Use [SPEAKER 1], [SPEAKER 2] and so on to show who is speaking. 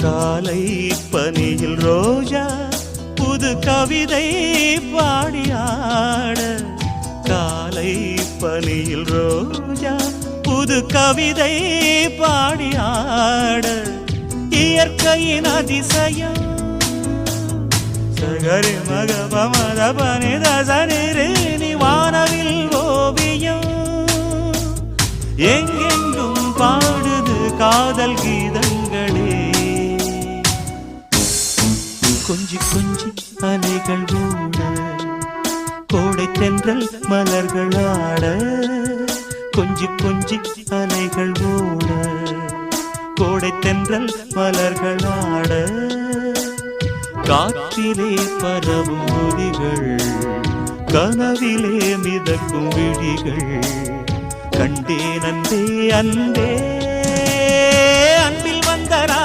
[SPEAKER 1] காலை பனியில் ரோஜா புது கவிதை பாடியாட, காலை பனியில் ரோஜா புது கவிதை பாடியாட, இயற்கையின் அதிசயம் சகரி மக பமத பனித சனிரேனி வானவில் ஓவியம், எங்கெங்கும் பாடுது காதல் கீதங்களே. கொஞ்சி கொஞ்சி அலைகள் ஓட, கோடை தென்றல் மலர்கள் ஆட, கொஞ்சி கொஞ்சி அலைகள் ஓட, கோடை தென்றல் மலர்கள் ஆட, காற்றிலே பரவும் ஒலிகள், கனவிலே மிதக்கும் விழிகள், கண்டேன் அன்பே அன்பே அன்பில் வந்தரா